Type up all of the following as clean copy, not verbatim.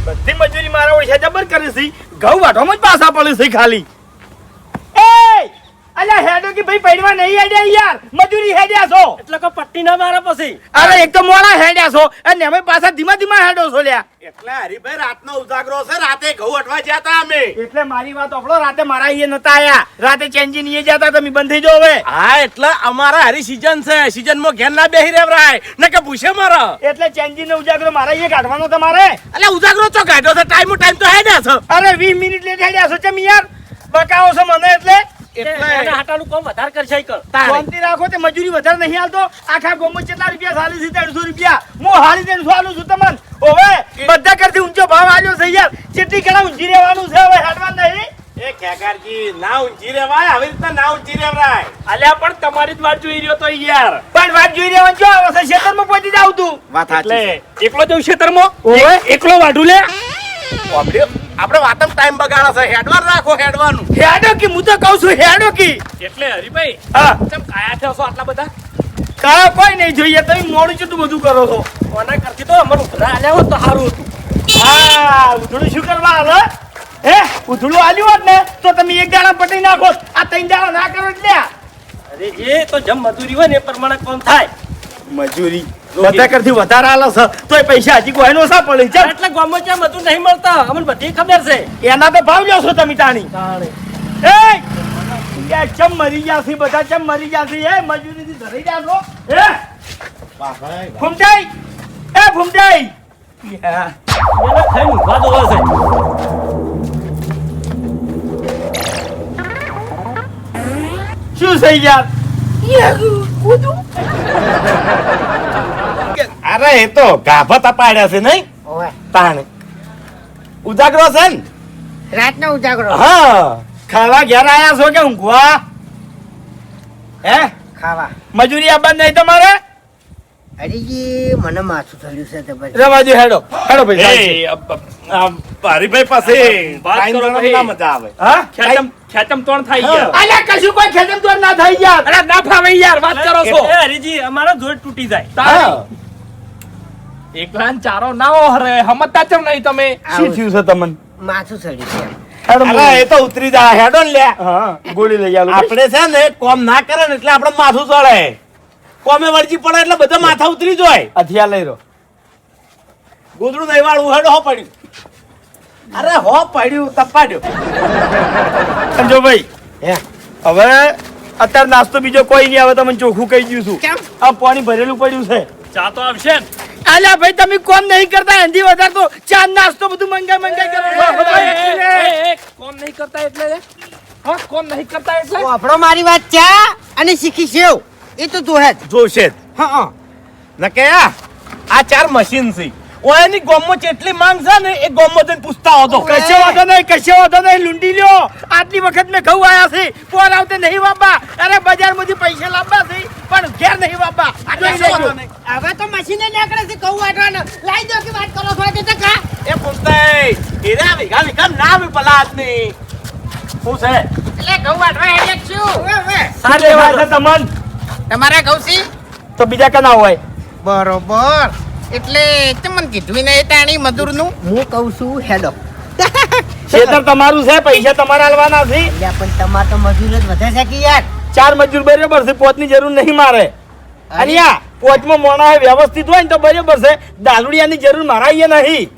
બધી મજૂરી મારા ઓછા જબર કરી છે ઘઉં વાટવામાં જ પાછા પડે છે ખાલી એ અલ્યા હેડો કે ભાઈ પૈડવા નહીં હેડ્યા યાર મજૂરી હેડ્યા છો એટલે કે પટ્ટી ના મારા પછી અરે એક તો મોડા હેડ્યા છો અને અમે પાછા ધીમા ધીમા હેડો છો લ્યા એટલે હરીભાઈ રાતનો ઉજાગરો છે રાતે ઘઉં અટવા ગયા હતા અમે એટલે મારી વાત ઓપડો રાતે મારા અહીંયા નતા આયા રાતે ચેન્જી ની જતા તમે બંધ થઈ જાવ હવે હા એટલે અમારા હરી સીઝન છે સીઝન માં ઘેર ના બેહી રેવરાય ને કે પૂછે મારો એટલે ચેન્જી ને ઉજાગરો મારા અહીંયા કાઢવાનો તમારે એટલે ઉજાગરો તો કાઢ્યો છે ટાઈમ તો હેડ્યા છે અરે 20 મિનિટ લેટ હેડ્યા છો ચમ યાર બકાવો છો મને એટલે એટલે હાટાનું કામ વધારે કરશે કર શાંતિ રાખો તે મજૂરી વધારે નહીં આલતો આખા ગોમો કેટલા રૂપિયા સાલી છે 300 રૂપિયા હું હાલી 300 આલું છું તમને ઓવે બધા કરતી ઊંચો ભાવ આવ્યો છે યાર ચેટલી કણા ઊંચી રહેવાનું છે હવે હેડવા નહીં એ ખેગારજી ના ઊંચી રેવાય આવી રીતના ના ઊંચી રેવરાય અલ્યા પણ તમારી જ વાત જોઈ રહ્યો તો યાર પણ વાત જોઈ રહેવાનું જો આવે છે ખેતરમાં પહોંચી જાવ તું વાત સાચી એકલો જઉં ખેતરમાં ઓવે એકલો વાઢું લે આપણે વાતમ ટાઈમ બગાડો છે હેડવાનું રાખો હેડવાનું હેડો કે હું તો કહું છું હેડો કે એટલે હરીભાઈ હા ચમ કાયા થયો છો આટલા બધા કા કોઈ નહીં જોઈએ તમે મોડું છે તું બધું કરો છો કોના કરતી તો અમારું ઉધરા આલ્યા હોત તો સારું હતું હા ઉધડું શું કરવા આવે હે ઉધડું આલ્યું હોત ને તો તમે એક દાડા પટી નાખો આ 3 દાડા ના કરો એટલે અરે જે તો જમ મજૂરી હોય ને એ પ્રમાણે કામ થાય મજૂરી બધા કરતી વધારે આલો છે તોય પૈસા હજી કોઈ નો સા પડે છે એટલે ગામમાં ક્યાં મજૂર નહીં મળતા અમને બધી ખબર છે એના તો ભાવ લ્યો છો તમે તાણી એ યાર ચમ મરી જાસી બધા ચમ મરી જાસી એ મજૂરી થી ધરી જાસો હે ફૂમટાઈ એ ફૂમટાઈ યા એને ખાઈ ઊંઘવા જોવે છે શું થઈ યાર અરે એ તો ગાભા તપાડ્યા છે નહીં ઓવે તાણે ઉજાગરો છે ને રાતનો ઉજાગરો હા ખાવા ઘેર આયા છો કે ઊંઘવા હે ખાવા મજૂરી આપવાની નહીં તમારે હરીજી મને માથું થયું છે જબરજસ્ત. રવાજો હેડો હેડો પૈસા એ હરીભાઈ પાસે વાત ટાઈમ કરો ગણવામાં ભાઈ. ના મજા આવે હા ખેતમ તોણ થાય હા. યાર અલ્યા કશું કોઈ ખેતમ તો ના થઈ યાર અરે ના ફાવે યાર વાત કરો છો એ હરીજી અમારો જોડ તૂટી જાય હા એકલા ચારો ના હરે હમતા ચમ નહીં તમે શું થયું છે તમને માથું ચડ્યું છે એમ. હેડો અરે એ તો ઉતરી જા હેડો ને લે હા ગોળી લઈ આલો આપણે છે ને કોમ ના કરે ને એટલે આપણે માથું ચડે કોમે વળજી પડે એટલે બધા માથા ઉતરી જાય હથિયાર લઈ રહ્યો ગોદડું નહીં વાળું હેડો હો પડ્યું અરે હો પડ્યું તપાડ્યો સમજો ભાઈ હે હવે અત્યારે નાસ્તો બીજો કોઈ નહીં આવે તમને ચોખ્ખું કહી દઉં છું કેમ? આ પાણી ભરેલું પડ્યું છે ચા તો આવશે ને અલ્યા ભાઈ તમે કોમ નહીં કરતા એનથી વધારે તો ચા નાસ્તો બધું મંગાઈ કરો કોમ નહીં કરતા એટલે હા કોમ નહીં કરતા એટલે વાપરો મારી વાત ચા અને શીખી સેવ એ તો જોહે જ. જોશે જ હા ન કે આ 4 મશીન છે ઓયની ગોમમાં જેટલી માંગ છે ને એ ગોમમાં જઈને પૂછતા હતો કશો વાંધો નહીં લુંડી લ્યો આટલી વખત મેં ઘઉં આયા છે પોર આવતે નહીં વાપા અરે બજારમાંથી પૈસા લાવવા છે પણ ઘેર નહીં વાપા કશો વાંધો નહીં. હવે તો મશીને નીકળે છે ઘઉં વાટવાનો લાઈ દો કે વાત કરો છો કે કા એ પૂછતા એરા વિઘા ના આવી પલા આદમી શું છે એટલે ઘઉં વાટવા હેડે છું સાચે વાત છે તમન તમારા ઘઉં સી તો બીજા કના હોય બરોબર એટલે તમને કીધું ને તાણી મજૂરનું હું કહું છું હેડો ખેતર તમારું છે પૈસા તમારે આલવાના છે પણ તમાર તો મજૂર જ વધે છે કે યાર 4 મજૂર બરાબર છે પોતની જરૂર નહીં મારે અને યા પોચમાં મોણા હોય વ્યવસ્થિત હોય ને તો બરાબર છે દારૂડિયાની જરૂર મારા અહીંયા નહીં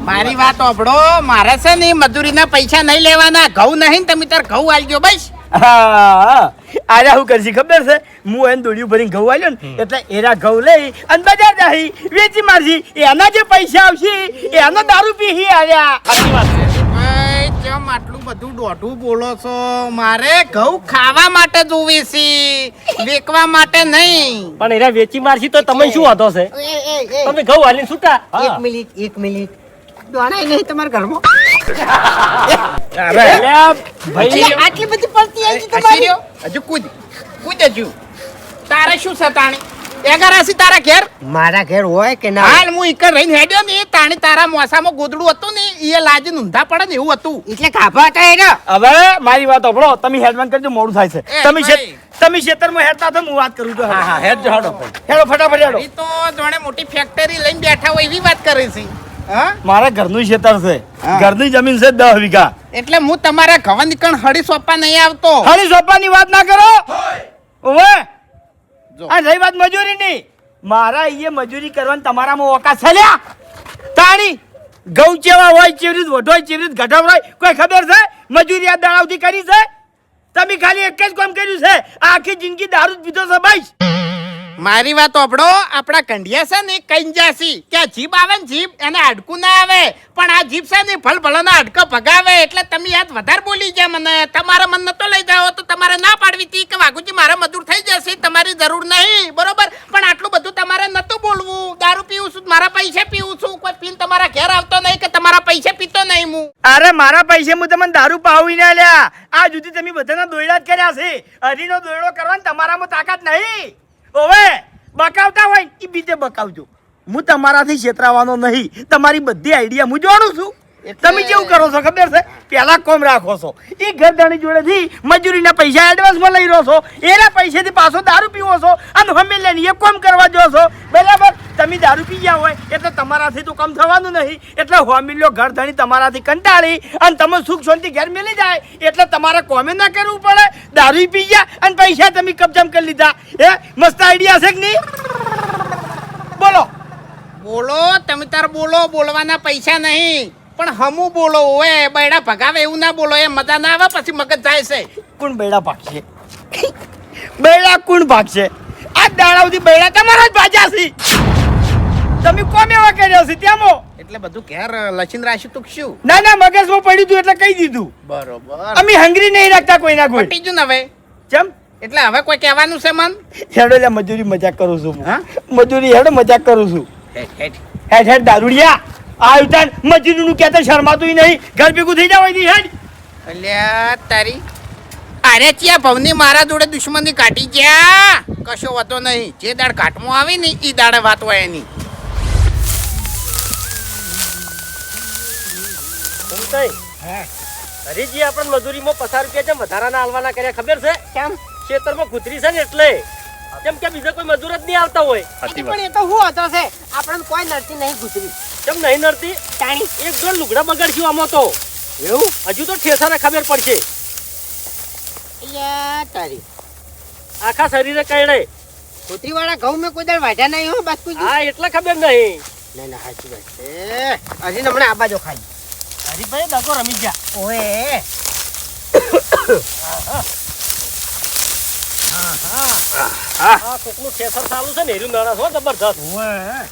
મારી વાત ઓભળો મારે છે ને મજૂરીના પૈસા નહીં લેવાના ઘઉં નહીં તમે તાર ઘઉં આલજો બસ હા આજે શું કરશી ખબર છે હું એને દોડ્યું ભરીને ઘઉં આવ્યો ને એટલે એના ઘઉં લઈ અને બજાર જાહી વેચી મારશી એના જે પૈસા આવશે એનો દારૂ પીહી આવ્યા કેમ આટલું બધું દોઢું બોલો છો મારે ઘઉં ખાવા માટે જોવી છે વેચવા માટે નહીં પણ એના વેચી મારશી તો તમે શું વાંધો છે તમે ઘઉં હાલીને છૂટા એક મિનિટ દોણાય નહીં તમારા ઘરમાં ભાઈ આટલી બધી પડતી આવી તમારી હજુ કૂદ હજુ તારે શું છે તાણી એગારાસી તારા ઘેર મારા ઘેર હોય કે ના હાલ હું ઈકર રહીને હેડ્યો ને તાણી તારા મોસામાં ગોદડું હતું ને એ લાજીને ઊંધા પડે ને એવું હતું. એટલે ખાભા હતા એને હવે મારી વાત સાંભળો, તમે હેડવાન કરજો, મોડું થાય છે. એ તમે ભાઈ. તમે ખેતરમાં હેડતા તો હું વાત કરું તો હા હા હેડ હાડો ભાઈ. હેડો ફટાફટ હેડો. ઈ તો જોણે મોટી ફેક્ટરી લઈને બેઠા હોય એવી વાત કરે છે. હા મારા ઘરનું ખેતર છે, હા. ઘરની જમીન છે 10 વીઘા. એટલે હું તમારા ઘવા નીકળ હળી સોંપવા નહીં આવતો. ખાલી સોપાની વાત ના કરો. ઓવે જો. આ રહી વાત મજૂરીની, મારા એ મજૂરી કરવાની તમારામાં ઓકાત છે લ્યા. તાણી ઘઉં ચેવા હોય, ચેવી રીત વઢો હોય, ચેવી રીત ઘટાવ હોય, કોઈ ખબર છે? મજૂરી આ દાડાવથી કરી છે? તમે ખાલી એક જ કામ કર્યું છે, આખી જિંદગી દારૂ જ પીધો છે ભાઈ. મારી વાત ઓપડો, આપડા કંઢિયા છે ને કંજાસી કે આ જીભ આવે ને જીભ એને હાડકું ના આવે, પણ આ જીભ છે ને ફલ ભલાના હાડકા ભગાવે. એટલે તમે યાદ વધારે બોલી ગયા મને. તમારા મન નતો લઈ જાવ તો તમારે ના પાડવી હતી કે વાઘુજી મારા મજૂર થઈ જશે, તમારી જરૂર નહીં, બરોબર? પણ આટલું બધું તમારે નતું બોલવું. દારૂ પીવું છું, મારા પૈસે પીવું છું, કોઈ પીન તમારા ઘેર આવતો નહીં કે તમારા પૈસે પીતો નહીં હું. અરે મારા પૈસે હું તમને દારૂ પાવી ના લ્યા. આ સુધી તમે બધાના દોયડા જ કર્યા છે, હરીનો દોયડો કરવાની તમારામાં તાકાત નહીં. ઓવે બકાવતા હોય એ બીજે બકાવજો, હું તમારાથી છેતરાવાનો નહીં. તમારી બધી આઈડિયા હું જાણું છું. તમે કેવું કરો છો ખબર છે? પેલા કોમ રાખો છો, એ ઘરધણી જોડેથી મજૂરીના પૈસા એડવાન્સમાં લઈ રહ્યો છો, એના પૈસેથી પાછો દારૂ પીવો છો અને હમે લઈને એ કોમ કરવા જો છો, બરાબર? તમે દારૂ પી ગયા હોય એટલે તમારાથી તો કામ થવાનું નહીં. એટલે હોમિલ્યો ઘરધણી તમારાથી કંટાળી અને તમે સુખ શાંતિ ઘેર મેલી જાય એટલે તમારે કોમે ના કરવું પડે. દારૂ પી ગયા અને પૈસા તમે કબજામ કરી લીધા. હે મસ્ત આઈડિયા છે કે નહીં? બોલો બોલો તમે તાર બોલો, બોલવાના પૈસા નહીં પણ હમું બોલો. ઓએ બૈડા ભગાવે એવું ના બોલો, એ મજા ના આવે પછી મગજ જાય છે. કોણ બેડા ભાગશે? બેડા કોણ ભાગશે? આ દાડાવથી બેડા તમારા જ ભાજ્યા છે. તમે કોમ એવા કર્યા છે ત્યાંમો? એટલે બધું ઘેર લસીન રાખ્યું તું શું? ના ના મગજમાં પડ્યું તું એટલે કહી દીધું. બરોબર અમે હંગરી નહીં રાખતા કોઈના કોઈ. પટી ગયું ને હવે. ચમ એટલે હવે કોઈ કહેવાનું છે મન? હેડો લે મજૂરી મજાક કરું છું હું. હા? મજૂરી હેડો મજાક કરું છું. હેડ હેડ દારૂડિયા આ ઉતાન મજૂરીનું કહેતા શરમાતું નહીં. ઘર ભેગું થઈ જાવ અહીંથી હેડ. અલ્યા તારી અરે ચિયા ભવની મારા જોડે દુશ્મની કાઢી ગયા. કશો વાતો નહીં, જે દાડ ઘાટમાં આવી ને ઈ દાડે વાત હોય એની. હરીજી આપણે મજૂરીમાં 50 રૂપિયા જેમ વધારાના આલવાના કર્યા ખબર છે? કેમ ખેતરમાં કૂતરી છે ને એટલે કેમ કે બીજા કોઈ મજૂર જ નહીં આવતા હોય. પણ એ તો હું હતો છે આપણને કોઈ નડતી નહીં ગુજરી કેમ નહીં નડતી? તાણી એક જોડ લુગડા બગાડશું આમાં તો. એવું હજુ તો ઠેસાને ખબર પડશે. યા તારી આખા શરીરે કઈડે. કુતરી વાળા ઘઉં મેં કોઈ દર વાઢ્યા નહીં હો બસ કોઈ હા એટલે ખબર નહીં. ના ના સાચી વાત છે. હજી હમણાં આ બાજુ ખાઈ હરીભાઈ દગો રમી ગયા. ઓએ આ કોકનું ઠેસર ચાલુ છે ને એરું મેળા છો જબરજસ્ત.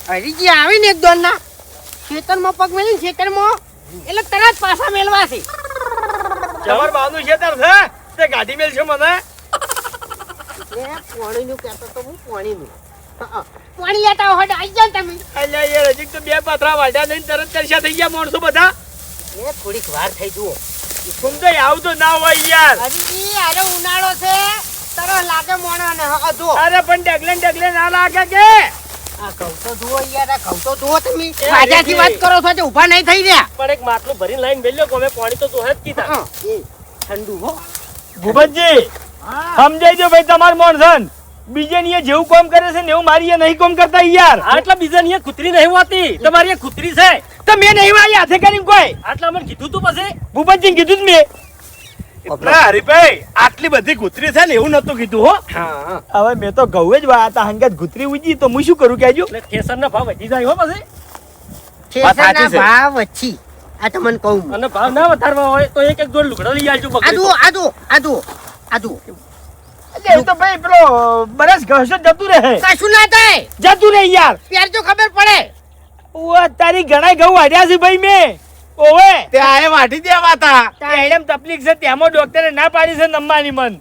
હરીજી આવી ને એક દોન ના ખેતરમાં પગ મેલી ખેતરમાં એટલે તરત પાછા મેલવા છે. તમાર બાનું ખેતર છે તે ગાડી મેલ છે મને. પાણીનું કહેતો તો હું પાણીનું પાણી લેતા હોય આવી જાવ તમે. અલ્યા યાર હજી તો 2 પાથરા વાઢ્યા નહીં તરત ચર્ચા થઈ ગયા માણસો બધા. એ થોડીક વાર થઈ જુઓ. સમજાય આવું તો ના હોય યાર. હરીજી આરે ઉનાળો છે તરસ લાગે મોણો ને જો અરે પણ ડગલે ના લાગે કે આ ઘઉં તો જુઓ યાર આ ઘઉં તો જુઓ તમે રાજાથી વાત કરો છો તે ઊભા નહીં થઈ રહ્યા. પણ એક માટલું ભરીને લાઈન મેલ્યો કે અમે પાણી તો જોહે જ કીધા. એ ઠંડુ હો ભૂપતજી સમજાઈ દો ભાઈ તમાર મોણસન. બીજે ની જેવું કામ કરે છે ને એવું મારી નહીં કામ કરતા યાર. હા એટલે બીજા ની કૂતરી નહીં હોતી, તમારી કૂતરી છે. તો મેં નહીં વાળી હાથે કરીને કોઈ આટલા મને કીધું તું પછી. ભૂપતજી કીધું જ મેં. ના હરીભાઈ આટલી બધી કૂતરી છે ને એવું નતું કીધું હો. હવે મેં તો ઘઉં જ વાયા હતા હંગાત ગુતરી ઉજી તો હું શું કરું કેજો. એટલે ઠેસરના ભાવ વધી જાય હો પછી. ઠેસરના સાચી છે. ભાવ વચ્ચી આ તમને કહું અને ભાવ ના વધારવા હોય તો એક જોડ લુગડા લઈ આવજો બકરી તો. આદુ એટલે એ તો ભાઈ પેલો બરસ ઘસો જતું રહે. કશું ના થાય જતું રહે યાર. પહેરજો ખબર પડે. ઓ તારી ઘણા ઘઉં વાઢ્યા છે ભાઈ મેં. ઓવે તે આએ વાઢી દેવા હતા. એડમ તકલીફ છે તેમાં ડોક્ટરે ના પાડી છે નમવાની મન.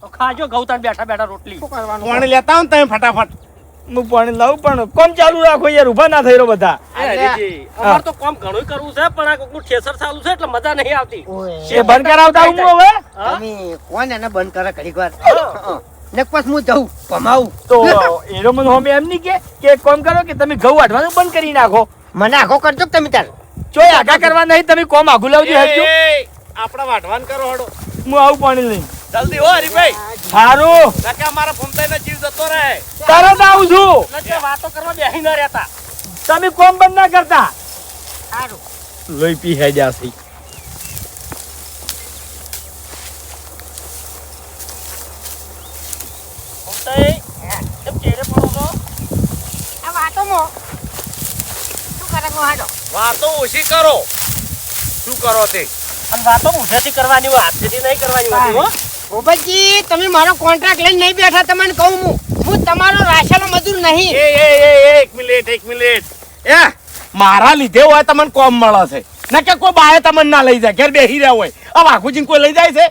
તો ખાજો ગૌતાન બેઠા બેઠા રોટલી. પાણી લેતા આવો ને તમે ફટાફટ. હું પાણી લાવું પણ કોમ ચાલુ રાખો યાર ઉભા ના થઈ રહ્યો બધા. એ હરીજી, અમાર તો કામ ઘણું કરવું છે પણ આ કોકનું ઠેસર ચાલુ છે એટલે મજા નહીં આવતી. એ બંધ કરાવતા હું હવે. હા? તમે કોણ એને બંધ કરે ઘડીક વાર હા. ને પછી હું જઉં કમાવું. તો એનો મને હોમે એમ નહીં કે એક કામ કરો કે તમે ઘઉં વાઢવાનું બંધ કરી નાખો. મને આખો કરજો કે તમે તાર ચોય આગા કરવા નહીં, તમે કોમ આગું લાવજો હેડજો. આપડા વાઢવાન કરો હડો. હું આવું પાણી લઈને. જલ્દી હો હરીભાઈ. સારું, નકા મારા ફોમતાઈનો જીવ જતો રહે. તરત આવું છું. એટલે વાતો કરવા બેહી ના રહેતા. તમે કોમ બંધ ના કરતા. સારું. લોહી પી હે જાસી. ફોમતાઈ, કેમ ચહેરે પડો છો? આ વાતોમાં શું કરે હું હાડો? વાતો ઓછી કરો. શું કરો તે? અને વાતો મુઠેથી કરવાની હોય, હાથેથી નહીં કરવાની હોતી હો. ભૂપતજી, તમે મારો કોન્ટ્રાક્ટ લઈને નહીં બેઠા, તમને કહું હું તમારો રાશેલો મજૂર નહીં. એક મિનિટ. એ મારા લીધે હોય તમને કોમ મળે છે. ના કે કોઈ બાએ તમને ના લઈ જાય, ઘેર બેસી રહ્યા હોય. આ વાઘુજીને કોઈ લઈ જાય છે?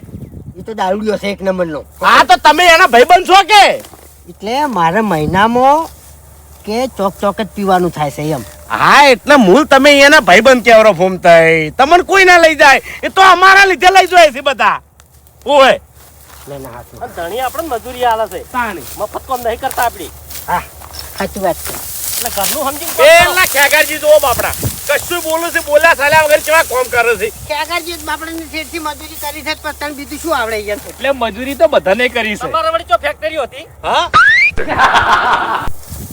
એ તો દારૂડિયો છે એક નંબરનો. હા તો તમે એના ભાઈબંધ છો કે? એટલે મારે મહિનામાં કે ચોક ચોક જ પીવાનું થાય છે એમ. હા એટલે મૂળ તમે એના ભાઈબંધ કેવરો ફોમતાઈ. તમને કોઈ ના લઈ જાય, એ તો અમારા લીધે લઈ જાય છે બધા. ઓય ના ના હાચું. અને ધણી આપણે મજૂરી આલે છે. મફત કામ નહીં કરતા આપડી. હા સાચી વાત છે. એટલે ઘરનું સમજીને કામ કરો. એલા ખેગારજી જો બાપડા કશું બોલું છે, બોલ્યા સાલ્યા વગર કેવા કોમ કરે છે. ખેગારજી બાપડાની શેઠથી મજૂરી કરી છે, પણ તને બીજું શું આવડે યાર? એટલે મજૂરી તો બધાને કરી છે. તમારા વળી ચો ફેક્ટરી હતી? હા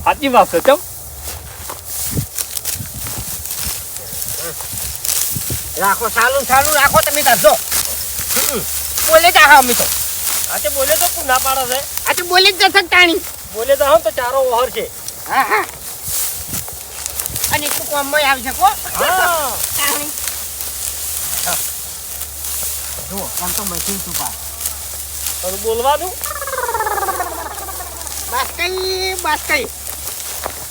સાચી વાત છે. ચમ રાખો સાલું રાખો તમે કરજો. બોલે જ આહા અમે તો. આજે બોલે તો કોણ ના પાડે છે? આ તો બોલે જ જશે તાણી. બોલે તો હમ તો ચારો ઓહર છે. હા હા. અને એક તો કોમમાં આવશે કો. હા. તાણી. જુઓ આમ તો મશીન સુપા. તારું બોલવાનું બસ કઈ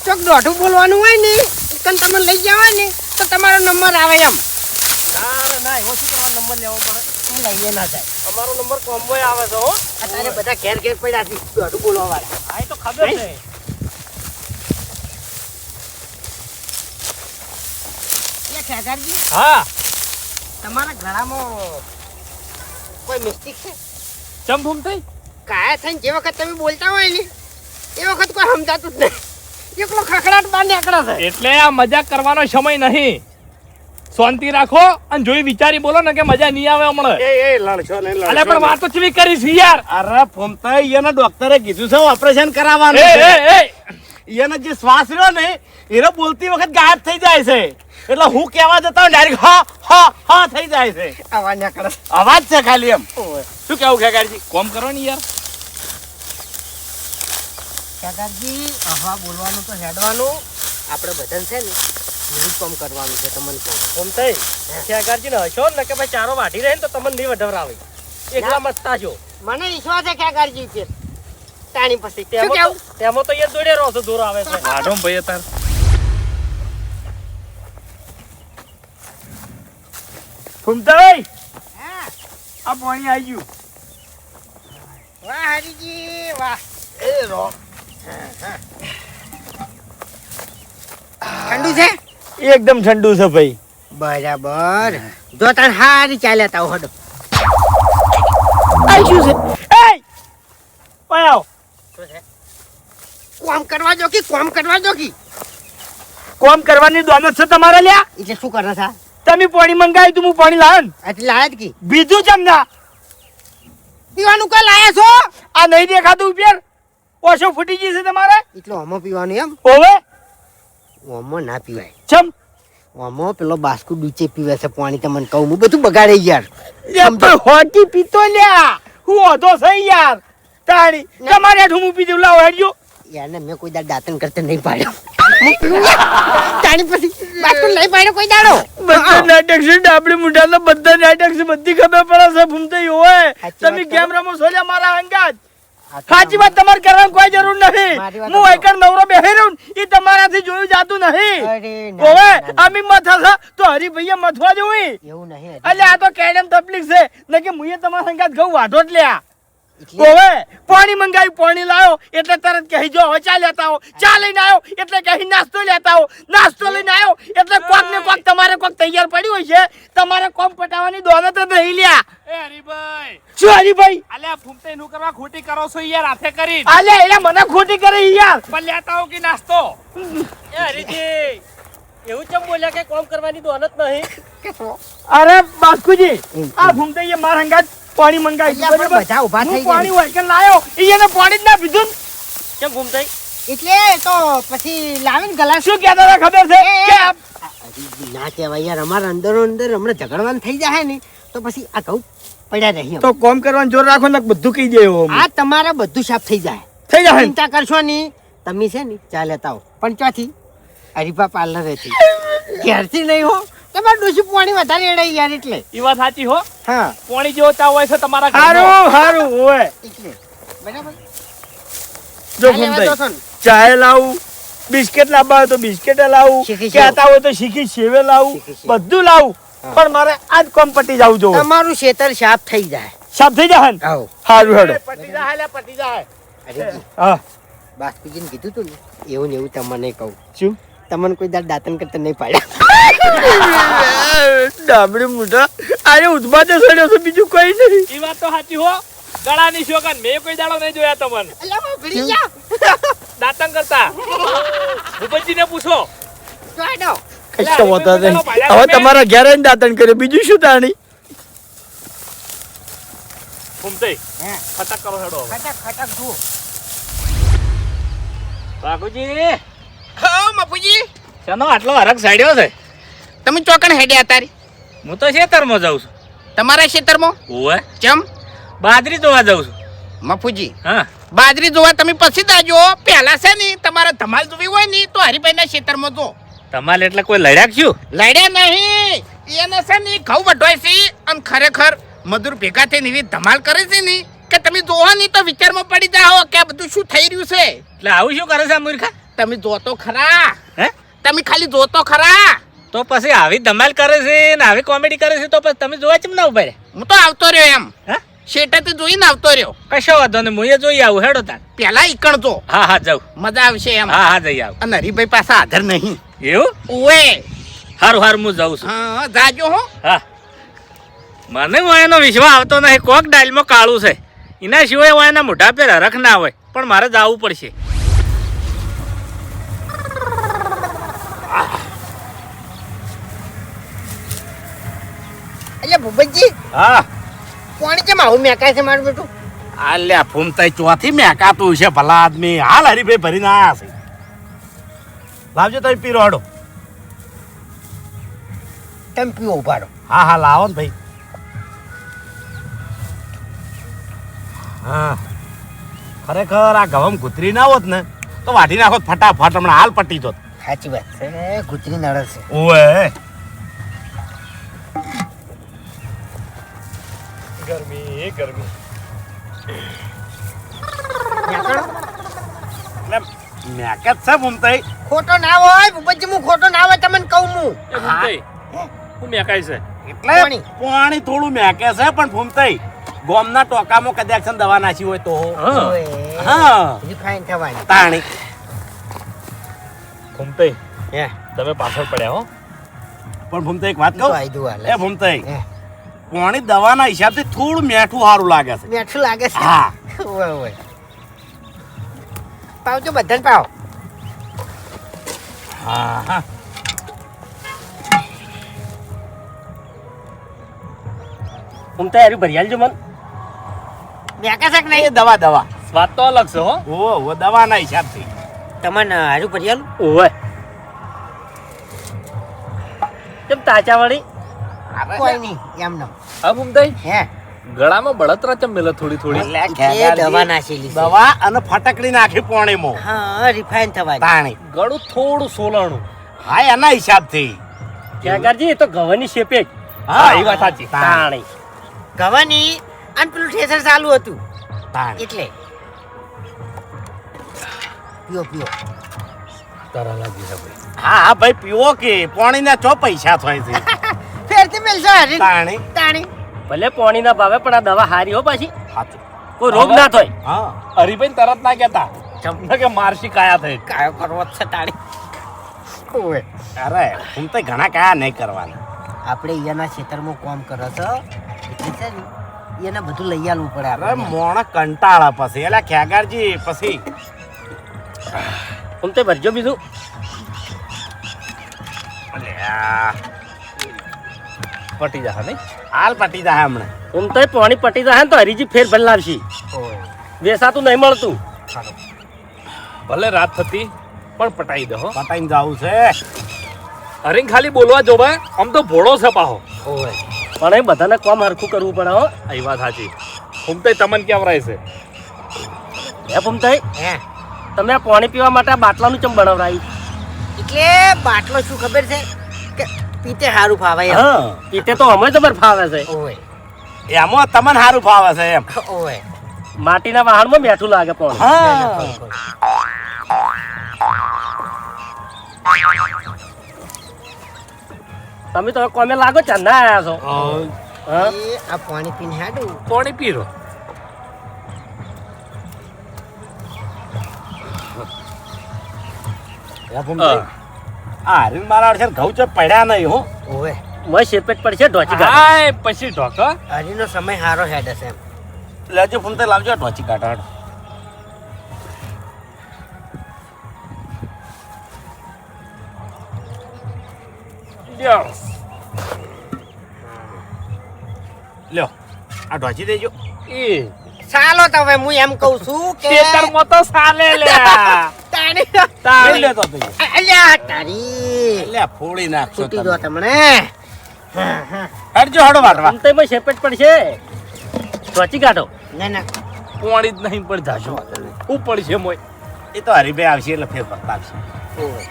ચોક દોઢું બોલવાનું હોય ને એકન તમે લઈ ગયા હોય ને તો તમારો નંબર આવે એમ. ના એવો શું તમારો નંબર લેવો પડે? હું લઈએ ના જાય. અમારો નંબર કોમ્બોય આવે છે હો. અત્યારે બધા ઘેર પડ્યા છે દોઢું બોલવા વાળા. હા એ તો ખબર છે. એટલે ખેગારજી હા, તમારા ગળામાં કોઈ મિસ્ટેક છે? ચમ ફૂમતાઈ. કાયા થઈને જે વખત તમે બોલતા હોય ને એ વખત કોઈ સમજાતું જ નહીં. એકલો ખખડાટ બહાર નીકળે છે. એટલે આ મજાક કરવાનો સમય નહીં. શાંતિ રાખો અને જોઈ વિચારી બોલો ને કે મજા નહીં આવે હમણાં. એ લડશો ને અલે પણ વાતો ચેવી કરી છે યાર. અરે ફોમતાઈ એના ડોક્ટરે કીધું છે ઓપરેશન કરાવવાનું એ છે. એ એનો જે શ્વાસ રહ્યો ને એનો બોલતી વખત ગાયબ થઈ જાય છે. એટલે હું કહેવા જતા હું ડાયરેક્ટ હા હા હા થઈ જાય છે. આવા નીકળે. અવાજ છે ખાલી એમ. શું કેવું ખેગારજી? કોમ કરો ને યાર. ખેગારજી હવા બોલવાનું તો હેડવાનું આપણે બધાને છે ને એવું કામ કરવાનું છે તમને કહું. ફોમતાઈ, ખેગારજી ને હશો ને કે ભાઈ ચારો વાઢી રહે ને તો તમને નહીં વઢવરાવે. એકલા મસ્તા છો. મને વિશ્વાસ છે ખેગારજી છે તાણી પછી શું કેવું? તેમાં તો એ દોડે રહો છો, દૂર આવે છે. વાઢો ભાઈ તાર. ફૂમતાઈ, હા આ પાણી આવી ગયું. વાહ હરીજી વાહ. એ રો ઠંડુ છે એકદમ ઠંડુ છે ભાઈ. બરાબર. જો તાણ હારી ચાલ્યા તા હડો. આ શું છે? એ ઓય આવ. કોમ કરવા જો કે કોમ કરવા જો કે કોમ કરવાની દોનત છે તમારે લ્યા. એટલે શું કરે છે? તમે પાણી મંગાવ્યું તું, હું પાણી લાવ્યો ને. એટલે લાયા જ કે બીજું ચમ ના? પીવાનું કઈ લાયા છો? આ નહીં દેખાતું ઉપર ઓછો ફૂટી ગઈ છે તમારે. એટલે ઓમો પીવાનું એમ? ઓવે ઓમો ના પીવાય. ચમ ઓમો પેલો બાસ્કુ ડૂચે પીવે છે પાણી. તમને કહું હું બધું બગાડે યાર. યાર પણ હોટી પીતો લ્યા. હું હોતો છે યાર. તાણી તમારે ઠુમું પી દેવું લાવો હેડજો. યાર ને મેં કોઈ દાડ દાંતન કરતે નહીં પાડ્યો. હું પીવું તાણી પછી બાસ્કુ નહીં પાડ્યો કોઈ દાડો. બધા નાટક છે ડાબડી મુઠાના, બધા નાટક છે, બધી ખબર પડે છે ફૂમતાઈ. હોય સાચી તમે વાત કેમ રમો છો લ્યા મારા અંગાત? કરો. સાચી વાત તમારે કરવાની કોઈ જરૂર નથી. મારી વાત હું એકર નવરો બેહી રહ્યો ને, એ તમારાથી જોયું જાતું નહીં. અરે ના, ઓવે ના, ના. આમી મથા છે તો હરીભૈયા મથવા જેવું. એવું નહીં. એટલે આ તો કેડમ તકલીફ છે ને કે મુએ તમારા સંગાત ઘઉં વાઢો જ લ્યા. હવે પાણી મંગાવ્યું, પાણી લાવ્યો એટલે તરત કહી જો હવે ચા લેતા આવો, ચા લઈને આવ્યો એટલે કહી નાસ્તો લેતા આવો, નાસ્તો લઈને આવ્યો એટલે કોક ને કોક તમારે કોક તૈયાર પડ્યું હોય છે, તમારે કોમ પટાવવાની દોનત જ નહીં લ્યા. એ હરીભાઈ શું હરીભાઈ? અલ્યા ફૂમતે નું કરવા ખોટી કરો છો યાર હાથે કરી આલે એટલે મને ખોટી કરે યાર. પણ લેતા આવો કે નાસ્તો એ હરીજી એવું ચમ બોલ્યા કે કોમ કરવાની દોનત નહીં? અરે બાસ્કુજી, આ ભૂમતઈએ મારા હંગાત પાણી મંગાવ્યું એટલે આપણે બરાબર? બધા ઊભા થઈ હું પાણી ગયા. હોય કે લાયો એને પાણી જ ના પીધું ને. કેમ ઘૂમતાઈ? એટલે તો પછી લાવીને ગલાસ શું કહેતા હતા ખબર છે કે ના કહેવાય યાર, અમારા અંદરો અંદર હમણાં ઝઘડવાનું થઈ જાય ને તો પછી આ ઘઉં પડ્યા રહી. તો કોમ કરવાનું જોર રાખો ને બધું કહી દે એવો. આ તમારે બધું સાફ થઈ જાય, થઈ જાય. ચિંતા કરશો નહીં. તમે છે ને ચા લેતા આવો, પણ ચોથી હરીફા પાર્લરેથી ઘેરથી નહીં હો, તમારે ડોસી પાણી વધારે એડાય યાર એટલે. ઈ વાત સાચી હો, હા પાણી જેવો ચા હોય છે તમારા ઘરમાં. હારું હારું હોય. એટલે બરાબર. જો ચા લેવા ભૂમતાઈ, દો છો ને? ચાય લાવું, બિસ્કિટ લાવવા હોય તો બિસ્કિટ લાવું, શીખી સેવ. કહેતા હોય તો શીખી સેવે લાવું, શીખી સેવ. બધું લાવું, પણ મારે આજ કોમ પટી જવું જોવે. તમારું ખેતર સાફ થઈ જાય. સાફ થઈ જાય ને? આવો હારું હેડો. પટી જાય લે, પટી જાય. હરીજી, હા બાસ્કુજીને કીધું તું ને એવું ને એવું તમને કહું, શું? તમને કોઈ દાંતન કરતા નહીં પાડ્યા. ડાબડી મોઢા, આરે ઉદબાદે સડ્યો છે, બીજું કોઈ નહીં. ઈ વાત તો સાચી હો, ગળાની શોકન મેં કોઈ દાડો નહીં જોયા તમને અલા, હું ભૂલી ગયા. દાતન કરતા. ભૂપતજીને પૂછો. તો આડો. કશો વાંધો નહીં. હવે તમારા ઘેર આવીને દાંતણ કર્યો, બીજું શું તાણી? ફૂમતે હે. ખટક કરો હેડો હવે. ખટક ખટક જુઓ. બાપુજી હા મફુજી, શેનો આટલો હરખ સાડ્યો છે? તમે ચોકણ હેડ્યા તારી હું તો ખેતરમાં જાઉં છું. તમારા ખેતરમાં? ઓવે ચમ બાજરી જોવા જાઉં છું. મફુજી, હા બાજરી જોવા તમે પછી દાજો. પહેલા છે ને તમારે ધમાલ જોવી હોય ને તો હરિભાઈના ખેતરમાં જો. તમારે એટલે કોઈ લડ્યા છું? લડ્યા નહીં, એને છે ને ઘઉં વઢવાય છે અને ખરેખર મજૂર ભેગા થઈને એવી ધમાલ કરે છે ને કે તમે જોવો ને તો વિચારમાં પડી જાઓ કે આ બધું શું થઈ રહ્યું છે. એટલે આવું શું કરે છે આ મૂર્ખા? તમે જોતો ખરા, હે તમે ખાલી જોતો ખરા. તો પછી આવી ધમાલ કરે છે ને આવી કોમેડી કરે છે તો પછી તમે જોવા ચમ ના ઉભા રહ્યા? હું તો આવતો રહ્યો એમ, હે શેઠેથી જોઈને આવતો રહ્યો. કશો વાંધો નહીં, હું એ જોઈ આવું હેડો તાર. પેલા ઈકણ જો, હા હા જાઉં. મજા આવશે એમ. હા હા જઈ આવું. અને હરિભાઈ પાસે આધાર નહીં. એવું? ઓએ હારું હારું હું જાઉં છું. હા જાજો હો. હા મને હું એનો વિશ્વાસ આવતો નહીં. કોક ડાયલમાં કાળું છે, એના સિવાય હું એના મોઢા પર હરખ ના હોય, પણ મારે જવું પડશે. એટલે ભૂપતજી, હા પાણી કેમ આવું મેકાય છે મારું બેટું? આલ્યા ફૂમતાઈ ચોથી મેકાતું છે ભલા આદમી. હાલ હરીભાઈ ભરીને આયા છે. લાવજો તમે પીરો હડો. તમે પીવો ઉભાડો. હા હા લાવો ને ભાઈ. હા ખરેખર આ ગવમ કૂતરી ના હોત ને તો વાઢી નાખોત ફટાફટ, હમણાં હાલ પટી જોત. સાચી વાત છે, ગુજરી નડે છે. ઓએ ગરમી ગરમી. મેકણો. એટલે મેકત છે ફૂમતાઈ. ખોટો ના હોય ભૂપતજી, હું ખોટો ના હોય તમને કહું હું. એ ભૂમતાઈ, હું મેકાય છે. એટલે પાણી. પાણી થોડું મેકે છે પણ ફૂમતાઈ ગોમના ટોકામાં કદાચ છે ને દવા નાખી હોય તો. હા ઓએ, હા રિફાઈન થવાની. તાણી. ભૂમતાઈ હે તમે પાછળ પડ્યા હો. પણ ફૂમતાઈ એક વાત તો કહું. આઈ દઉં હાલે. એ ફૂમતાઈ હે. પાણી દવાના હિસાબથી થોડું મેઠું સારું લાગે છે. મીઠું લાગે છે. હા ઓય ઓય. પાવજો બધાને પાવ. હા હા ઘૂમતાઈ હારું ભરી આલજો મન. મેકા છે કે એ નહીં? દવા દવા. સ્વાદ તો અલગ છે હો. ઓ દવાના હિસાબથી. તમને હારું ભરી આલું? ઓવે કેમ તાચા વાળી? કોઈ નહીં, એમ ન. હા ભૂમતાઈ, હે ગળામાં બળતરા ચમ મેલે થોડી થોડી. એટલે એ ખેગારજી દવા નાખેલી છે. દવા અને ફટકડી નાખી પાણીમાં. હા, રિફાઈન થવાની. તાણી. ગળું થોડું સોલાણું. હા એના હિસાબથી. ક્યાંગારજી એ તો ગવાની શેપે જ. હા એ વાત સાચી. તાણી ગવાની અને પેલું ઠેસર ચાલુ હતું તાણી. એટલે પીઓ પીઓ. તારા લાગી છે ભાઈ. હા હા ભાઈ પીવો કે પાણીના ચો પૈસા થાય છે. ફેરથી મેલશો હરી. તાણી. તાણી. ભલે પાણીના ભાવે પણ આ દવા હારી હો પાછી. સાચું. કોઈ રોગ ના થાય. હા હરીભાઈ તરત ના કહેતા ચમને કે મારશી કાયા થઈ કાયો કરવો જ છે તાળી. ઓવે અરે હું તો ઘણા કાયા નહીં કરવાના આપણે અહીંયાના ખેતરમાં કામ કરો છો એટલે છે ને એને બધું લઈ આવવું પડે અરે આપણે. મોણા કંટાળા પછી એટલે ખેગારજી પછી હું તે ભરજો બીજું. અલ્યા, પટી જશે નહીં હાલ પટી જાય હમણાં હું તો પાણી પટી જાય ને તો હરીજી ફેર ભરી લાવશી. વેસાતું નહીં મળતું. ભલે રાત થતી પણ પટાઈ દો હો. પટાઈને જવું છે હરીને ખાલી બોલવા જો ભાઈ આમ તો ભોળો છે પાહો. પણ એ બધાને કામ હરખું કરવું પડે હો. એ વાત સાચી ફૂમતાઈ તમને કેવરાય છે હે ફૂમતાઈ, હે તમે આ પાણી પીવા માટે આ બાટલાનું ચમ બનાવરાયું? એટલે બાટલો શું ખબર છે કે પીતે સારું ફાવે એમ. હા પીતે તો અમે જબર ફાવે છે. ઓવે એમાં તમને સારું ફાવે છે એમ ઓવે માટીના વાહણમાં બેઠું લાગે પાણી. હા તમે તો હવે કોમે લાગો ચાર ના આયા છો. હા? એ આ પાણી પીને હાડું પાણી પીરો આ હરીન મારા છે ઘઉં છે પડ્યા નહીં હો ઓવે મય શેપેટ પડશે ઢોચી કાઢે. હાય પછી ઢોક હરીનો સમય સારો હેડે છે એમ. લેજો ફોન તે લાવજો ઢોચી કાઢાડ લ્યો આ ઢોચી દેજો એ ચાલો તો હવે હું એમ કહું છું કે ખેતરમાં તો સાલે લ્યા તાળી લઈ લેતો તો અલ્યા તારી એટલે ફોડી નાખશો છૂટી દો તમને. હટજો હડો વાટવા આમ તો મય શેપેટ પડશે ઢોચી કાઢો. ના ના પાણી જ નહીં પણ જાશો ઉપર છે મોય એ તો હરીભાઈ આવશે એટલે ફેર પડતા આવશે ઓવે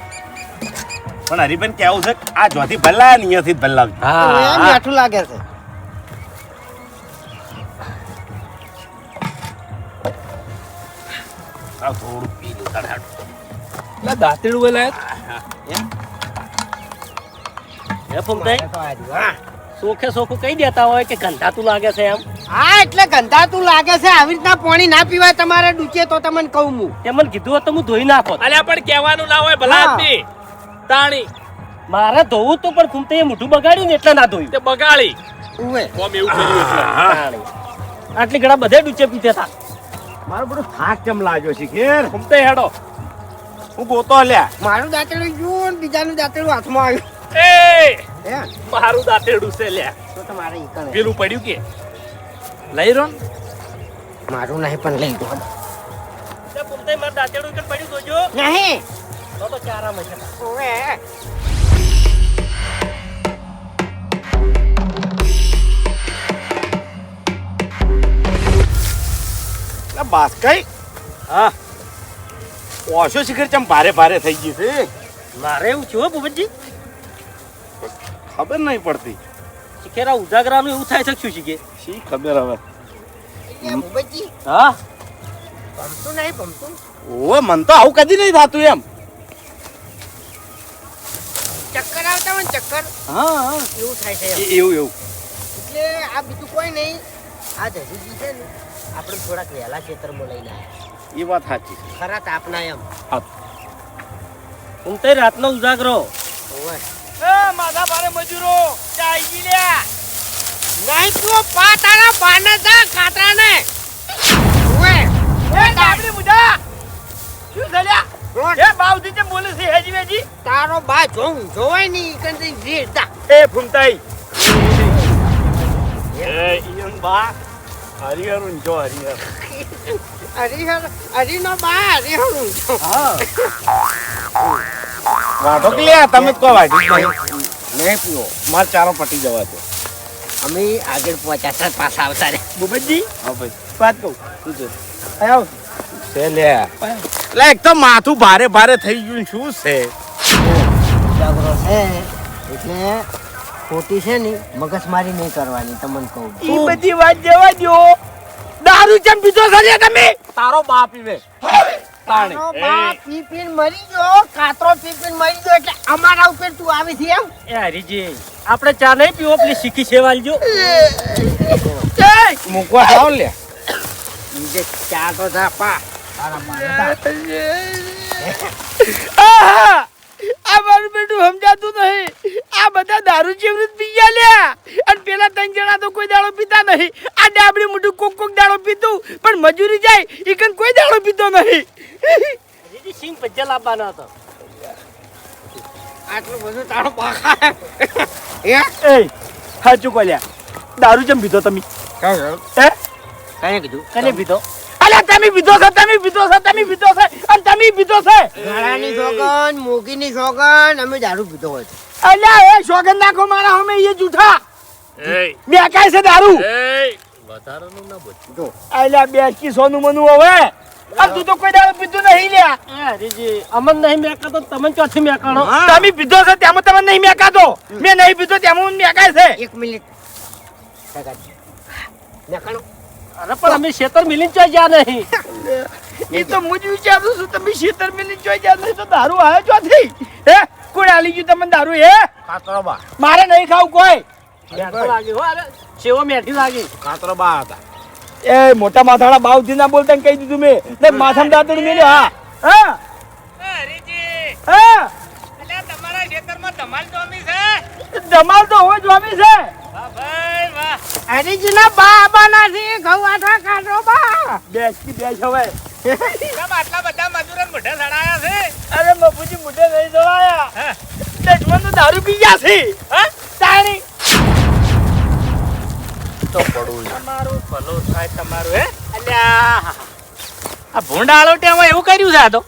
પણ હરીભાઈ કેવું છે કે આ જોથી ભલ્લા અહીંયાથી જ ભલ્લાવજો ઓવે, મીઠું લાગે છે. આ થોડું પી લો તડાડ એટલે દાંતેડું બોલાય હે ફૂમતાઈ, તો આજુ, હા. સોખે સોખું કહી દેતા હોય કે ગંધાતું લાગે છે એમ. હા એટલે ગંધાતું લાગે છે આવી રીતના પાણી ના પીવાય તમારે ડૂચે તો તમને કહું હું. તે મને કીધું હોત તો હું ધોઈ નાખો. અલ્યા પણ કહેવાનું ના હોય ભલા હા. આદમી તાણી મારે ધોવું તો પણ ફૂમતાઈએ મોઢું બગાડ્યું ને એટલે ના ધોયું. તે બગાડી ઉવે કોમ એવું કર્યું એટલે તાણી. આટલી ઘણા બધે ડૂચે પીતે હતા. મારું બધું થાક કેમ લાગ્યો છે ઘેર ફૂમતાઈ હેડો હું ગોતો લ્યા મારું દાંતેડું ગયું ને બીજાનું દાંતેડું હાથમાં આવ્યું. એ હે મારું દાંતેડું છે લ્યા તો તમારે ઈ કરે. પેલું પડ્યું કે લઈ રો ને? મારું નહીં પણ લઈ દો. તે ફૂમતાઈ મારું દાંતેડું એકડ પડ્યું જોજો. નહીં તો ચારામાં છે. ઓવે બાસ કઈ હા ઓછો શિખર ચમ ભારે ભારે થઈ ગઈ છે મારે એવું છું હો ભૂપતજી. ખબર નહીં પડતી શીખેરા ઉજાગરાનું એવું થાય છે શું શીખે? શી ખબર હવે એ ભૂપતજી હા ભમતું નહીં ભમતું. ઓવે મન તો આવું કદી નહીં થતું એમ ચક્કર આવતા હોય ને ચક્કર હા હા એવું થાય છે એમ. એવું એવું એટલે આ બીજું કોઈ નહીં આ જજુજી છે ને આપણે થોડાક વહેલા ખેતરમાં લઈ લાવ્યા એ વાત સાચી છે ખરા તાપના એમ. ફૂમતાઈ રાતનો ઉજાગરો. ઓવે એ માથા ભારે મજૂરો ચાઈ ગઈ લ્યા. નહીં તું પાતાના પાને જા કાતરાને. ઓવે એ ડાબડી મુઢા શું થયા? રોટ. એ બાવજી તે બોલે છે હેજી વેજી. તારો બા જોવાય નહીં કંઈ રેડતા. એ ફૂમતાઈ એ ઈયન બા હરિહર જો હરિહર હરીનો બા હરીહર ઊંચો. વાઢો કે લ્યા તમે જ કહો વાઢી નહીં પીવો માર ચારો પટી જવા દો અમે આગળ પહોંચ્યા પાછા આવતા રે. ભૂપતજી હા ભાઈ વાત કહું શું છે આવ છે લ્યા એટલે એક તો માથું ભારે ભારે થઈ ગયું ને શું છે ઝઘડો છે એટલે ખોટી છે ને મગજમારી નહીં કરવાની તમને કહું. ઈ બધી વાત જવા દો. દારૂ ચમ પીધો છે લ્યા તમે? તારો બાપ પીવે તાણી તારો બા પી પીને મરી ગયો કાતરો પી પીને મરી ગયો એટલે અમારા ઉપર તું આવી છે એમ. એ હરીજી આપણે ચા નહીં પીવો પેલી શીખી સેવાલજો. મૂકવા આવ લ્યા બીજે ચા તો ઝાપા તારા માનતા આહા! આ મારું બેટું સમજાતું નહીં. આ બધા દારૂ જેવું પી ગયા લ્યા. અને પેલા 3 જણા તો કોઈ દાડો પીતા નહીં. આ ડાબડી મોટું કોક દાડો પીતું, પણ મજૂરી જાય ઈકન કોઈ દાડો પીતો નહીં. હજી સિંગ ભજીયા લાવવાનો હતો. આટલું બધું તારો પાખા એ એ સાચું કોલ્યા, દારૂ જેમ પીધો તમે? હે કઈ કીધું કને પીધો? અલ્યા તમે પીધો છો, તમે પીધો છો, તમે પીધો છે અને તમે પીધો છે. ગાળાની સોગન મોગીની સોગન અમે દારૂ પીધો હોય છે. અલ્યા એ સોગંદ નાખો મારા અમે એ જૂઠા બે કાય છે દારૂ. જો અલ્યા બેસકી સોનું મનું હવે આ તું તો કોઈ દાડો પીધું નહીં લ્યા. હરીજી અમન નહીં મેકાતો તમે ચોથી મેકાણો. તમે પીધો છે તેમાં તમે નહીં મેકાતો, મેં નહીં પીધો તેમાં મેકાય છે. 1 મિનિટ દેખાણો અરે પણ અમે શેતર મિલીને ચોઈ ગયા નહીં. એ તો હું જ વિચારું છું તમે શેતર મિલી જોઈ જાય નહીં તો દારૂ આવે ચોથી. હે કોઈ આલી ગયું તમને દારૂ? હે કાતરો બા મારે નહીં ખાવું કોઈ. મેઠો લાગી હો અરે સેવો મેઠી લાગી. કાતરો બા હતા. એ મોટા માથાળા બાવથી ના બોલતા ને કહી દીધું મેં ને માથામાં દાંતડી મેલ્યો. હા હા હા તમારા ખેતરમાં ધમાલ જોમી છે. ધમાલ તો હોય જોમી છે. વાહ ભાઈ વાહ. હરીજીના બા બાનાથી ઘઉં આઠા કાઢો બા બેસકી બેસ હવે. કેમ આટલા બધા મજૂરો મોઢે સડાયા છે? અરે બાપુજી મોઢે નહીં જવાયા. હા. દશમનનું દારૂ પી ગયા છે. હા? તાણી તમારું ભલું થાય તમારું હે. અલ્યા આ ભૂંડાળો ટેમાં એવું કર્યું છે આ તો.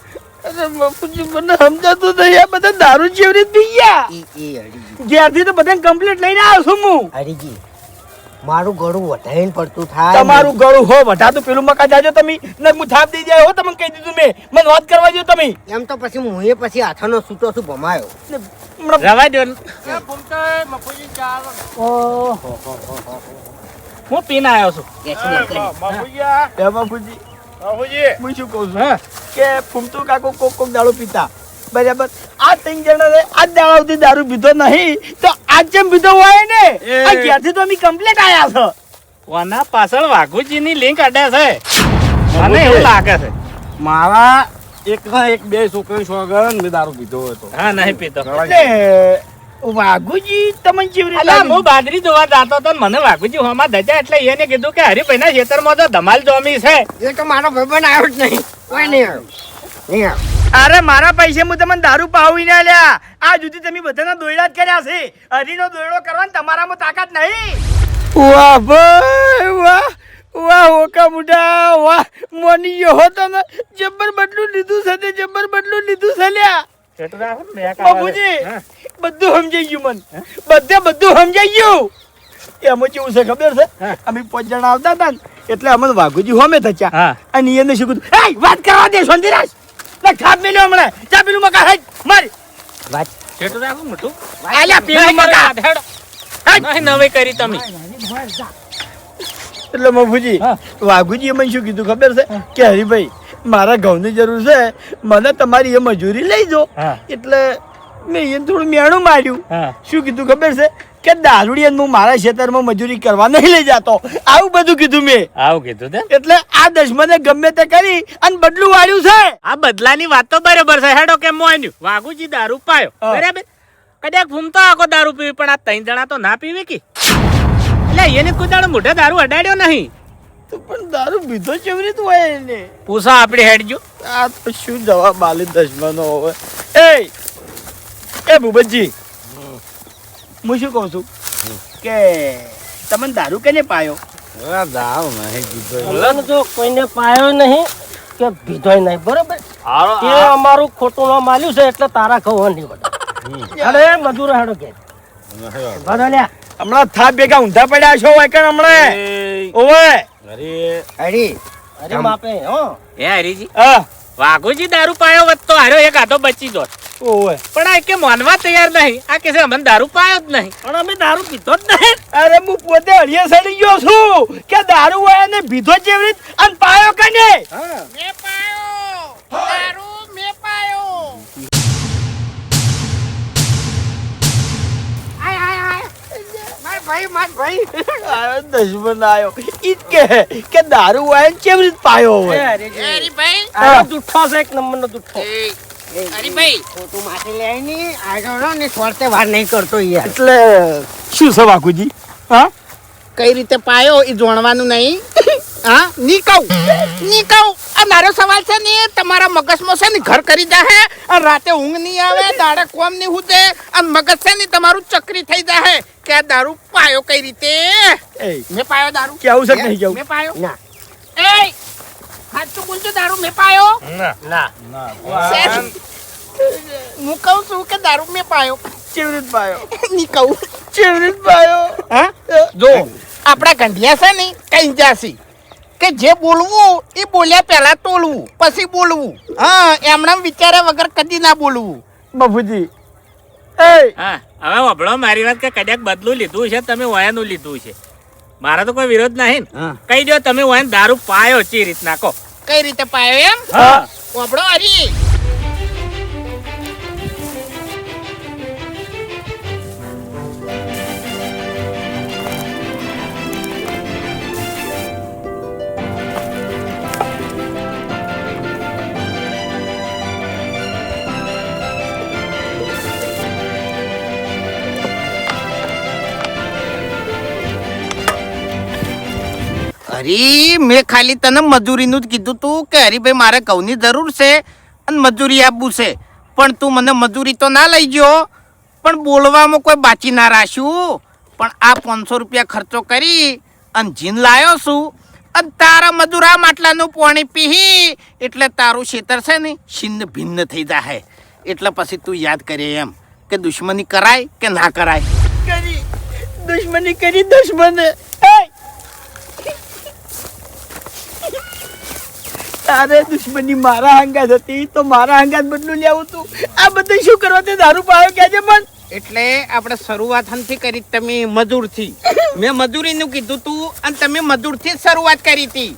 અરે બાપુજી મને સમજાતું નહીં. આ બધા દારૂ જેવી રીતે પી ગયા. ઈ હરીજી ઘેરથી તો બધાને કમ્પ્લીટ લઈને આવ્યો છું હું. હરીજી મારું ગળું વધાઈને પડતું થાય તમારું ગળું હો વઢાતું પેલું મકા જાજો તમે ને હું થાપ દઈ જાય હો તમને કહી દીધું મેં. મને વાત કરવા દો તમે. એમ તો પછી હું એ પછી હાથાનો સૂતો છું ભમાયો હમણાં રવા દો ને. ઓહો હું પીને આવ્યો છું. એ બાપુજી હું શું કહું છું કે ફૂમતું કાકો કોક દારૂ પીતા બરાબર. આ 3 જણા આ દાડા સુધી દારૂ પીધો નહીં તો આજ જેમ પીધો હોય ને આ ક્યાંથી તો અમે કમ્પ્લીટ આયા છો. કોના પાછળ વાઘુજીની લિંક અડે છે મને એવું લાગે છે. મારા એક ના એક બે છોકરી સોગન મેં દારૂ પીધો હતો. હા નહીં પીતો. એટલે વાઘુજી તમને કેવી રીતે અલ્યા હું લાગ્યું? બાજરી જોવા જતો હતો ને મને વાઘુજી હોમાં ધજા એટલે એને કીધું કે હરીભાઈના ખેતરમાં તો ધમાલ જોમી છે. એ તો મારો ભાઈબંધ આવ્યો જ નહીં કોઈ નહીં આવ્યો નહીં આવ્યો અરે મારા પૈસે હું તમને દારૂ પાવી ના લ્યા. આ સુધી તમે બધાના દોયડા જ કર્યા છે. હરીનો દોયડો કરવાની તમારામાં તાકાત નહીં. વાહ ભાઈ વાહ વાહ ઓકા મુઢા વાહ મોની ગયો હતો ને જબ્બર બદલું લીધું છે તે જબ્બર બદલું લીધું છે લ્યા. બાપુજી બધું સમજાઈ ગયું મને. બધું સમજાઈ ગયું. એમાં કેવું છે ખબર છે અમે 5 જણા આવતા હતા ને એટલે અમે વાઘુજી હોમે થયા હા. અને એને શું કીધું એ વાત કરવા દે શાંતિરાજ ના ખાપ મેલ્યો હમણાં જા પેલું મકા હેડ મારી વાત છેટું રાખું મોટું. આલ્યા પેલું મકા નહીં નવી કરી તમે. એટલે મફુજી વાઘુજી મને શું કીધું ખબર છે કે હરીભાઈ મારા ઘઉંની જરૂર છે મને તમારી એ મજૂરી લઈ દો. હા. એટલે મેં એને થોડું મેણું માર્યું. હા. શું કીધું ખબર છે કે દારૂડિયાને હું મારા ખેતરમાં મજૂરી કરવા નહીં લઈ જતો. આવું બધું કીધું મેં. આવું કીધું તે. એટલે આ દશમને ગમે તે કરી અને બદલું વાળ્યું છે. આ બદલાની વાત તો બરોબર છે હેડો કેમ મોન્યું વાઘુજી દારૂ પાયો હા. બરાબર. કદાચ ફૂમતો આખો દારૂ પીવી પણ આ 3 જણા તો ના પીવે કે એટલે એને કોઈ દાડો મોઢે દારૂ અડાડ્યો નહીં. તો પણ દારૂ પીધો કેવી રીતે હોય એને? પૂછા આપણે હેડજો. આ તો શું જવાબ આલે દશમનો હવે. એ ભૂપતજી હું શું કહું છું કે તમને દારૂ કેને પાયો? દારૂ નહીં પીધો. મને જો કોઈને પાયો નહીં કે પીધોય નહીં બરોબર. એ અમારું ખોટું ન માલ્યું છે એટલે તારા કહું નહીં બધા. અરે મજૂર હેડો કે બદલ્યા હમણાં થાપ ભેગા ઊંધા પડ્યા છો હોય કે હમણાં ઓવે હરી અરે માપે હો હે હરીજી હા વાઘુજી દારૂ પાયો વત તો હાર્યો એક આધો બચી જોત. ઓવે પણ આ કે માનવા તૈયાર નહીં. આ કે છે અમને દારૂ પાયો જ નહીં. પણ અમે દારૂ પીધો જ નહીં. અરે હું પોતે હળિયે સડી ગયો છું કે દારૂ હોય ને પીધો જેવી રીત અને પાયો કને? મે પાયો દારૂ મે પાયો આય આય આય માર ભાઈ માર ભાઈ આયો દુશ્મન આયો ઈ જ કે દારૂ વાયન કેવી રીત પાયો એ હોય હરીભાઈ આ જુઠ્ઠો છે એક નંબરનો જુઠ્ઠો હરીભાઈ ખોટું માથે લઈ ની આગળ ને છોડતે વાર નહીં કરતો યાર એટલે શું છે વાઘુજી હા કઈ રીતે પાયો એ જોણવાનું નહીં હા ની કહું આ મારો સવાલ છે ને તમારા મગજમાં છે ને ઘર કરી જાહે અને રાતે ઊંઘ નહીં આવે દાડે કોમ નહીં હુતે અને મગજ છે ને તમારું ચક્રી થઈ જાહે કે આ દારૂ પાયો કઈ રીતે એ મેં પાયો દારૂ કેવું છે કે નહીં કેવું મેં પાયો ના એ સાચું બોલજો દારૂ મેં પાયો ના હું કહું છું કે દારૂ મેં પાયો કેવી રીત પાયો નહીં કહું કેવી રીત પાયો હા જો આપણા ગંઢિયા છે ને કઈ જાસી કે જે બોલવું એ બોલ્યા પહેલા તોલવું પછી બોલવું હા એમણે વિચાર્યા વગર કદી ના બોલવું બાપુજી એ હા હવે વભળો મારી વાત કે કદાચ બદલું લીધું છે તમે વયાનું લીધું છે મારા તો કોઈ વિરોધ નહીં ને કહી દો તમે વયાન દારૂ પાયો ચી રીતના કહો કઈ રીતે પાયો એમ હા ઓબળો હરી હરી મેં ખાલી તને મજૂરીનું જ કીધું તું કે હરીભાઈ મારે ઘઉંની જરૂર છે અને મજૂરી આપવું છે પણ તું મને મજૂરી તો ના લઈ ગયો પણ બોલવામાં કોઈ બાચી ના રાખ્યું પણ આ 500 રૂપિયા ખર્ચો કરી અને જીન લાયો છું અને તારા મજૂર આ માટલાનું પાણી પીહી એટલે તારું ખેતર છે ને છિન્ન ભિન્ન થઈ જાય એટલે પછી તું યાદ કરે એમ કે દુશ્મની કરાય કે ના કરાય કરી દુશ્મની કરી દુશ્મન તારે દુશ્મની મારા હંગાત હતી તો મારા હંગાત બદલું લેવું તું આ બધું શું કરવા તે દારૂ પાયો કહેજે પણ એટલે આપણે શરૂઆત હંથી કરી તમે મજૂરથી મેં મજૂરીનું કીધું તું અને તમે મજૂરથી જ શરૂઆત કરી હતી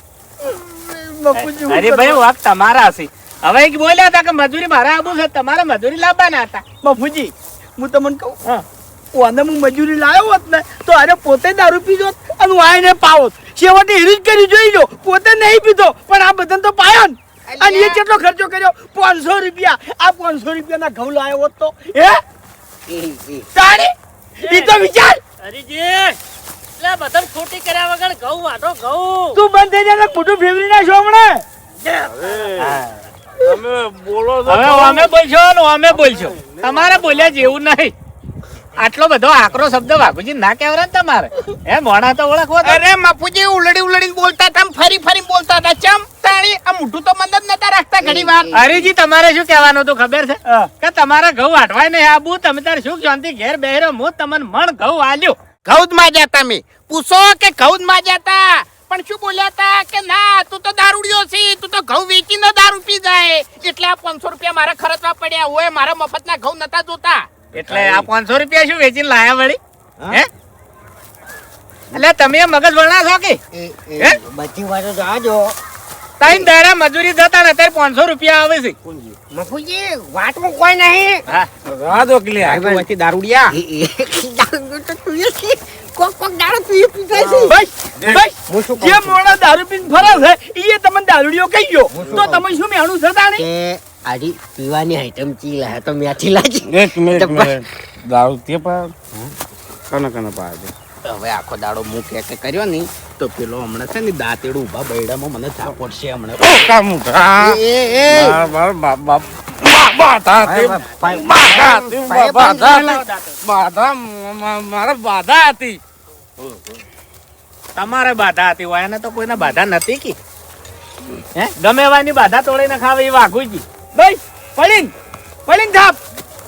બાપુજી હું અરે ભાઈ વાક તમારા હશે હવે એક બોલ્યા હતા કે મજૂરી મારા આબુ છે તમારે મજૂરી લાવવાના હતા બાપુજી હું તમને કહું હા ઓને હું મજૂરી લાવ્યો હોત ને તો અરે પોતે દારૂ પીધો અને હું આઈને પાવોત છેવટે હીરી જ કરી જોઈ લો પોતે નહીં પીધો પણ આ બધાને તો પાયો ને અને એ કેટલો ખર્ચો કર્યો 500 રૂપિયા આ 500 રૂપિયાના ઘઉં લાવ્યો હોત તો હે તારી ઈ તો વિચાર હરીજી એટલે બધા ખોટી કર્યા વગર ઘઉં વાટો ઘઉં તું બંધ થઈ જા ને ખોટું ફેવરી ના છો હમણાં તમે બોલો છો હવે અમે બોલશો ને અમે બોલશો તમારે બોલ્યા જેવું નહીં આટલો બધો આકરો શબ્દ વાઘુજી ના કહેવાય ને તમારે હે મોણા તો ઓળખવો તો. અરે બાપુજી ઉલડી બોલતા હતા ફરી બોલતા હતા ચમ તાણી આ મોઢું તો મદદ નતા રાખતા ઘણી વાર હરીજી તમારે શું કહેવાનું હતું ખબર છે હા. કે તમારે ઘઉં વાટવાય નહીં આબુ તમે તારે સુખ શાંતિ ઘેર બેહરો હું તમને મણ ઘઉં આલ્યો ઘઉં જ માં જતા મેં પૂછો કે ઘઉં જ માં જતા પણ શું બોલ્યા હતા કે ના તું તો દારૂડિયો છે તું તો ઘઉં વેચીને દારૂ પી જાય એટલે આ 500 રૂપિયા મારે ખર્ચવા પડ્યા હોય મારા મફતના ઘઉં નતા જોતા એટલે આ 500 રૂપિયા શું વેચીને લાયા વળી હે એટલે તમે મગજ વળના છો કે હે? બધી વાતો જાજો ત્રણ દાડા મજૂરી જતા ને અત્યારે 500 રૂપિયા આવે છે મફુજી વાતમાં કોઈ નહીં હા રાહ દો કે લે દારૂડિયા કોક દાડો તું પીતા છે બસ બસ જે મોણા દારૂ પીને ફરે છે એ તમને દારૂડિયો કહી ગયો તો તમે શું મેણું છે તાણી કે આડી પીવાની આઈટમ ચી લાયા તો મેથી લાજી એક મિનિટ દારૂ તે પા કને પાડે હવે આખો દાડો મું કે કર્યો ની તો પેલો હમણાં છે ને દાંતેડું ઉભા બૈડામાં મને ચાપડશે હમણાં કામ કા બાર બાપ બાપ બાધા તે બાધા મારા બાધા હતી તમારે બાધા હતી હોય એને તો કોઈને બાધા નથી કી હે ગમે એવાની બાધા તોડીને ખાવે એ વાઘુજી બસ પડીન થાપ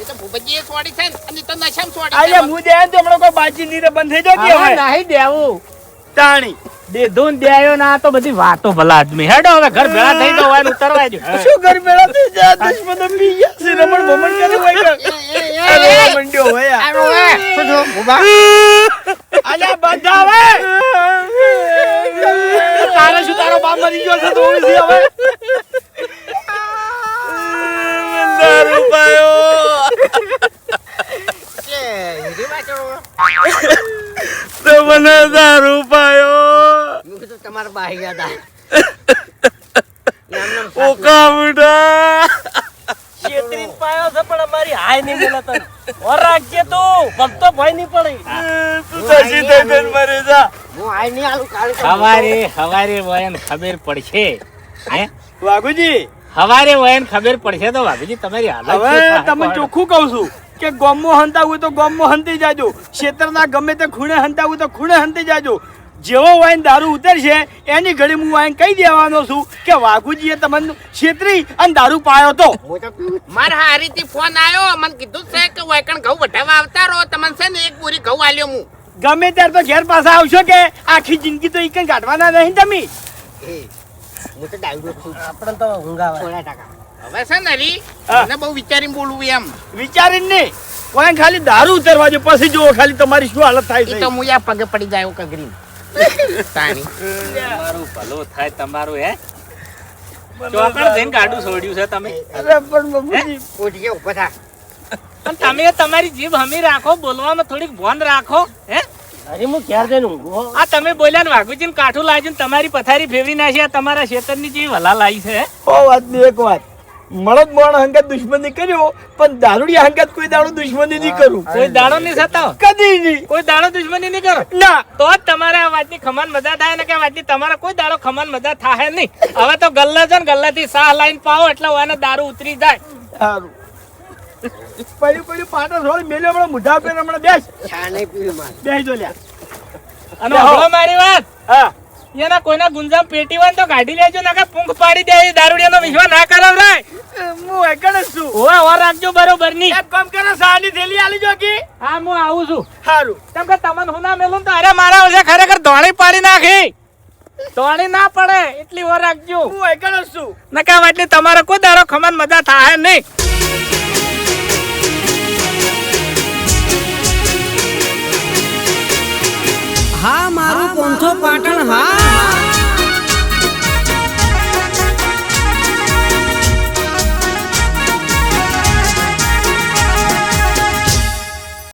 એ તો ભૂપતજીએ છોડી છે ને અને તો નશામ છોડી આજે હું દે તો હમણાં કોઈ બાજી નીરે બંધ થઈ જાય હવે હવે નહીં દેવું તાણી દેધુન દેયો ના તો બધી વાતો ભલા આદમી હેડો હવે ઘર ભેળા થઈ જાવ હોય ઉતરવા જો શું ઘર મેળા થઈ જાય દુશ્મનો પી ગયા છે રમણ ભમણ કરે હોય અરે મંડ્યો હોય અલ્યા બંધા હવે તારે શું તારો બાપ મરી ગયો છે તો હવે દારૂ પાયો મને દારૂ પાયો મેં કીધું તમારા બાઈ યાદ આવે ઓકા બુડા છેતરીને પાયો છે પણ અમારી હાય નહીં બોલે તને ઓર રાખજે તું ભમતો ભય નહીં પડે તું તસી થઈ જઈને મરી જા હું આઈ નહીં આલું કાલે તો હવારે વયન ખબર પડશે હે વાઘુજી હવારે વયન ખબર પડશે તો વાઘુજી તમારી હાલત શું હવે થાય? તમે ચોખ્ખું કહું છું કે ગોમમાં હંતાવું તો ગોમમાં હંતી જાજો, ક્ષેત્રના ગમે તે ખૂણે હંતાવું તો ખૂણે હંતી જાજો. જેવો વાઈન દારૂ ઉતરશે એની ઘડી હું વાઈન કહી દેવાનો છું કે વાઘુજીએ તમને છેતરી અને દારૂ પાયો તો. હું તો પીવું જ. મારા હારીથી ફોન આવ્યો મને કીધું છે કે વાયકણ ઘઉં વઢાવા આવતા રહો તમને છે ને એક બોરી ઘઉં આલ્યો હું ગમે ત્યારે તો ઘેર પાછા આવશો કે આખી જિંદગી તો ઈકન કાઢવાના નહીં તમે. એ, હું તો ડાયરો છું આપણે તો ઊંઘ આવે 100%. હવે છે ને હરી હા. મને બહુ વિચારીને બોલવું એમ વિચારીને નહીં, વાઈન ખાલી દારૂ ઉતરવા દો પછી જુઓ ખાલી તમારી શું હાલત થાય એ છે. તો હું યા પગે પડી જાય એવું કગરી તાણી તમારું ભલું થાય તમારું હે ચોકડ જઈને ગાડું છોડ્યું છે તમે અરે પણ બાપુજી, ઉઠ ગયો ઊભો થા. અને તમે તમારી જીભ હમી રાખો બોલવામાં થોડીક ભાન રાખો હે અરે હું ક્યારે જઈને ઊંઘો આ તમે બોલ્યા ને વાઘુજી ને કાઠું લાગ્યું ને તમારી પથારી ફેરવી નાખી આ તમારા ખેતરની જેવી વલા લાવી છે હે? ઓ વાત ની એક વાત, મળદ મોણ હંગાત દુશ્મની કર્યો પણ દારૂડિયા હંગાત કોઈ દાડો દુશ્મની નહીં કરું, કોઈ દાડો નહીં સતાવો કદી નહીં. કોઈ દાડો દુશ્મની નહીં કરો ના તો જ તમારે આ વાતની ખમાન મજા થાય ને કે વાતની તમારે કોઈ દાડો ખમાન મજા થાય નહીં. હવે તો ગલ્લા છે ને ગલ્લાથી સાહ લાઈન પાવો એટલે એને દારૂ ઉતરી જાય. સારું પડ્યું પાટો થોડી મેલ્યો હમણાં મુઢા ઉપર હમણાં બેસ ચા નહીં પીવી મારે. બેસ જો લ્યા. અને હળો મારી વાત હા એના કોઈના ગુંજામ પેટી હોય ને તો કાઢી લેજો ના કે પૂંખ પાડી દે દારૂડિયાનો વિશ્વાસ ના કરાવ રે હું એકડ જ છું. ઓય ઓર રાખજો બરોબર ની એક કામ કરો, સાની થેલી આલી જો કી. હા હું આવું છું સારું કેમ કે તમને હું ના મેલું તો અરે મારા વર્ષે ખરેખર ધોળી પાડી નાખી ધોળી ના પડે એટલી વાર રાખજો હું એકડ જ છું. નકા વાતની તમારે કોઈ દાડો ખમાન મજા થાય નહીં. હા મારું પોંથો પાટણ હા